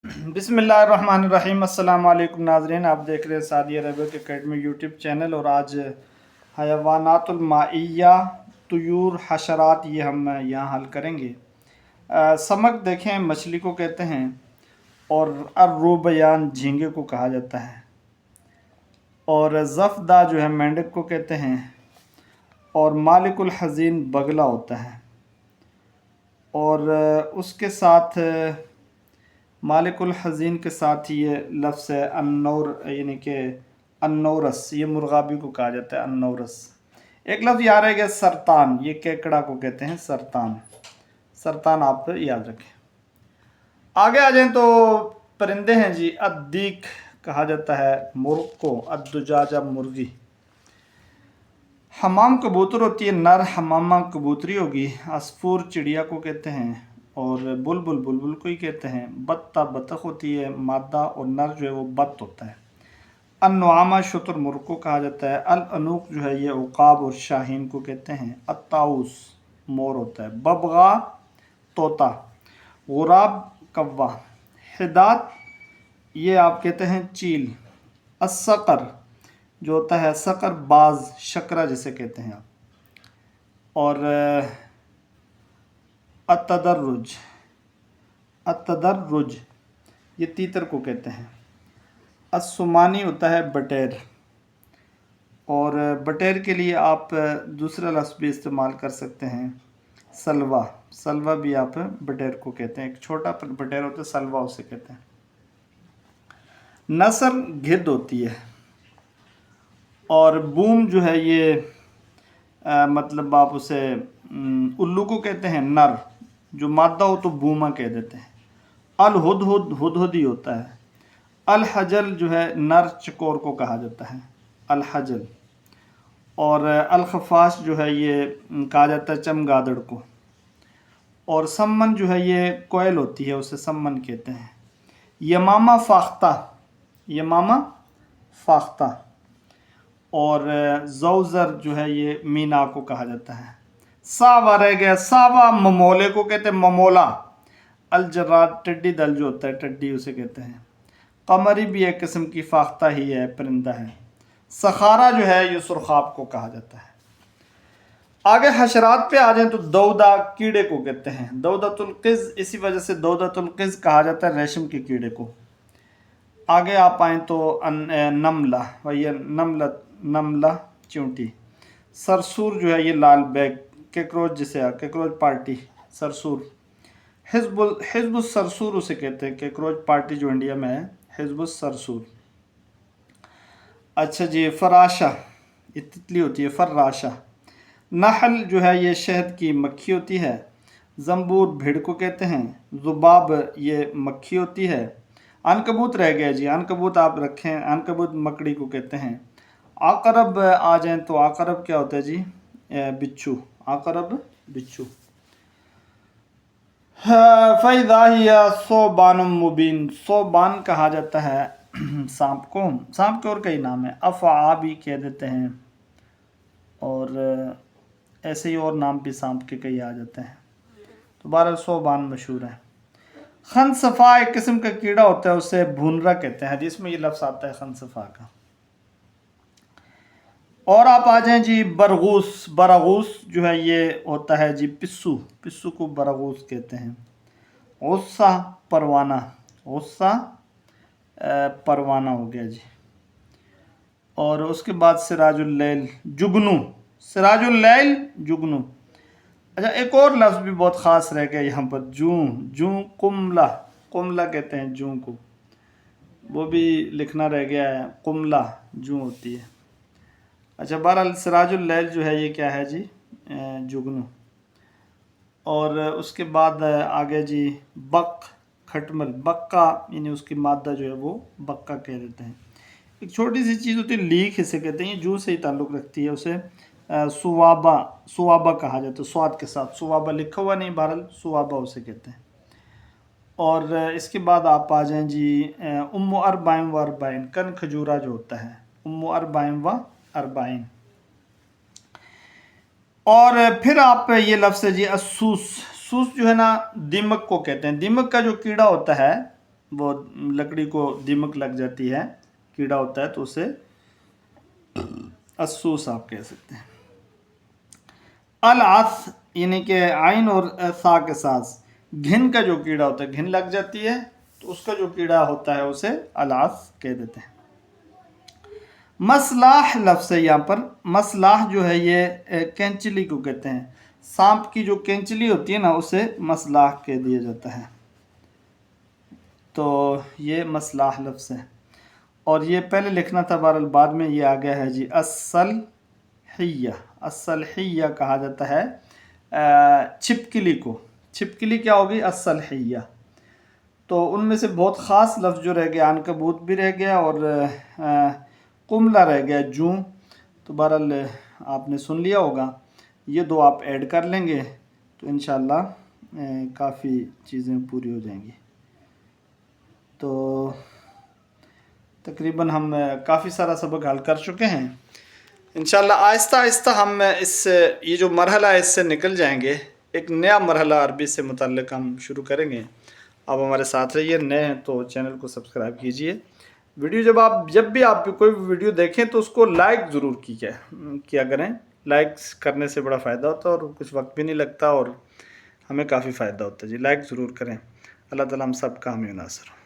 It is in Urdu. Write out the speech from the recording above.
بسم اللہ الرحمن الرحیم۔ السلام علیکم ناظرین، آپ دیکھ رہے ہیں Saadi Arabic academy YouTube channel, اور آج حیوانات المائیہ، طیور، حشرات، یہ ہم یہاں حل کریں گے۔ سمک دیکھیں مچھلی کو کہتے ہیں، اور الروبیان جھینگے کو کہا جاتا ہے، اور ضفدع جو ہے مینڈک کو کہتے ہیں، اور مالک الحزین بگلا ہوتا ہے، اور اس کے ساتھ مالک الحزین کے ساتھ یہ لفظ ہے النور، یعنی کہ النورس، یہ مرغابی کو کہا جاتا ہے النورس۔ ایک لفظ یاد رہے گا سرطان، یہ کیکڑا کو کہتے ہیں سرطان۔ سرطان آپ یاد رکھیں۔ آگے آ جائیں تو پرندے ہیں جی، الدیک کہا جاتا ہے مرغ کو، الدجاجہ مرغی۔ حمام کبوتر ہوتی ہے نر، حمامہ کبوتری ہوگی۔ عصفور چڑیا کو کہتے ہیں، اور بلبل بلبل کو ہی کہتے ہیں۔ بطہ بطخ ہوتی ہے مادہ، اور نر جو ہے وہ بط ہوتا ہے۔ النعامہ شتر مرغ کو کہا جاتا ہے۔ الانوق جو ہے یہ عقاب اور شاہین کو کہتے ہیں۔ الطاؤس مور ہوتا ہے۔ ببغا طوطا۔ غراب کوا۔ حداد یہ آپ کہتے ہیں چیل۔ الصقر جو ہوتا ہے صقر باز، شکرہ جسے کہتے ہیں آپ۔ اور التدرج، التدرج یہ تیتر کو کہتے ہیں۔ السمانی ہوتا ہے بٹیر، اور بٹیر کے لیے آپ دوسرا لفظ بھی استعمال کر سکتے ہیں سلوا۔ سلوا بھی آپ بٹیر کو کہتے ہیں، ایک چھوٹا بٹیر ہوتا ہے سلوا اسے کہتے ہیں۔ نسر گدھ ہوتی ہے، اور بوم جو ہے یہ مطلب آپ اسے الو کو کہتے ہیں نر، جو مادہ ہو تو بوما کہہ دیتے ہیں۔ الہدہد ہدہدی ہوتا ہے۔ الحجل جو ہے نر چکور کو کہا جاتا ہے الحجل، اور الخفاش جو ہے یہ کہا جاتا ہے چمگادڑ کو، اور سمن جو ہے یہ کوئل ہوتی ہے اسے سمن کہتے ہیں۔ یمامہ فاختہ، یمامہ فاختہ، اور زوزر جو ہے یہ مینا کو کہا جاتا ہے۔ ساوا رہ گیا، ساوا ممولے کو کہتے ہیں ممولا۔ الجراد ٹڈی دل جو ہوتا ہے ٹڈی اسے کہتے ہیں۔ قمری بھی ایک قسم کی فاختہ ہی ہے، پرندہ ہے۔ سخارا جو ہے یہ سرخاب کو کہا جاتا ہے۔ آگے حشرات پہ آ جائیں تو دودہ کیڑے کو کہتے ہیں۔ دودۃ القز، اسی وجہ سے دودۃ القز کہا جاتا ہے ریشم کے کیڑے کو۔ آگے آپ آئیں تو نملہ، وہی نملہ چونٹی۔ سرسور جو ہے یہ لال بیگ، کیکروچ جسے کیکروچ پارٹی، سرسور۔ حزب السرسور اسے کہتے ہیں، کیکروچ پارٹی جو انڈیا میں ہے حزب السرسور۔ اچھا جی، فراشہ یہ تتلی ہوتی ہے، فراشہ۔ نحل جو ہے یہ شہد کی مکھی ہوتی ہے۔ زنبور بھیڑ کو کہتے ہیں۔ ذباب یہ مکھی ہوتی ہے۔ عنکبوت رہ گیا جی، عنکبوت آپ رکھیں، عنکبوت مکڑی کو کہتے ہیں۔ عقرب آ جائیں تو عقرب کیا ہوتا ہے جی؟ بچھو، عقرب بچھو۔ فَإِذَا هِيَ ثُعْبَانٌ مُبِينٌ، ثعبان کہا جاتا ہے سانپ کو۔ سانپ کے اور کئی نام ہیں، افعا بھی کہہ دیتے ہیں، اور ایسے ہی اور نام بھی سانپ کے کئی آ جاتے ہیں، تو بہرحال ثعبان مشہور ہے۔ خنصفہ ایک قسم کا کیڑا ہوتا ہے، اسے بھونرا کہتے ہیں، حدیث میں یہ لفظ آتا ہے خنصفہ کا۔ اور آپ آ جائیں جی برغوث، برغوث جو ہے یہ ہوتا ہے جی پسو، پسو کو برغوث کہتے ہیں۔ غصہ پروانہ، غصہ پروانہ ہو گیا جی۔ اور اس کے بعد سراج اللیل جگنو، سراج اللیل جگنو۔ اچھا ایک اور لفظ بھی بہت خاص رہ گیا یہاں پر، جوں، جوں قملہ، قملہ کہتے ہیں جوں کو، وہ بھی لکھنا رہ گیا ہے، قملہ جوں ہوتی ہے۔ اچھا بہرحال سراج اللیل جو ہے یہ کیا ہے جی؟ جگنو۔ اور اس کے بعد آگے جی بق، کھٹمل، بقہ یعنی اس کی مادہ جو ہے وہ بقہ کہہ دیتے ہیں۔ ایک چھوٹی سی چیز ہوتی ہے لیک، اسے کہتے ہیں، یہ جو سے ہی تعلق رکھتی ہے، اسے سوابہ، سوابہ کہا جاتا ہے، سواد کے ساتھ، سوابہ لکھا ہوا نہیں، بہرحال سوابہ اسے کہتے ہیں۔ اور اس کے بعد آپ آ جائیں جی ام اربعین و اربعین، کن کھجورا جو ہوتا ہے، ام اربعین و اربعین۔ اور پھر آپ یہ لفظ ہے جی السوس، سوس جو ہے نا دیمک کو کہتے ہیں۔ دیمک کا جو کیڑا ہوتا ہے وہ لکڑی کو دمک لگ جاتی ہے، کیڑا ہوتا ہے، تو اسے اسوس آپ کہہ سکتے ہیں۔ العث یعنی کہ عین اور سا کے ساتھ گھن کا جو کیڑا ہوتا ہے، گھن لگ جاتی ہے تو اس کا جو کیڑا ہوتا ہے اسے العث کہہ دیتے ہیں۔ مسلاح لفظ ہے یہاں پر، مسلاح جو ہے یہ کینچلی کو کہتے ہیں، سانپ کی جو کینچلی ہوتی ہے نا اسے مسلاح کہہ دیا جاتا ہے، تو یہ مسلاح لفظ ہے۔ اور یہ پہلے لکھنا تھا، بہرحال بعد میں یہ آ گیا ہے جی الصلحیہ۔ الصلحیہ کہا جاتا ہے چھپکلی کو۔ چھپکلی کیا ہوگی؟ الصلحیہ۔ تو ان میں سے بہت خاص لفظ جو رہ گیا، عنکبوت بھی رہ گیا اور قملہ رہ گیا، جوں۔ تو بہرحال آپ نے سن لیا ہوگا، یہ دو آپ ایڈ کر لیں گے تو انشاءاللہ کافی چیزیں پوری ہو جائیں گی۔ تو تقریباً ہم کافی سارا سبق حل کر چکے ہیں۔ انشاءاللہ آہستہ آہستہ ہم یہ جو مرحلہ ہے اس سے نکل جائیں گے، ایک نیا مرحلہ عربی سے متعلق ہم شروع کریں گے۔ آپ ہمارے ساتھ رہیے، نئے ہیں تو چینل کو سبسکرائب کیجئے۔ ویڈیو جب بھی آپ کوئی ویڈیو دیکھیں تو اس کو لائک ضرور کیا کریں۔ لائکس کرنے سے بڑا فائدہ ہوتا ہے اور کچھ وقت بھی نہیں لگتا اور ہمیں کافی فائدہ ہوتا ہے جی۔ لائک ضرور کریں۔ اللہ تعالیٰ ہم سب کا حامی و ناصر ہو۔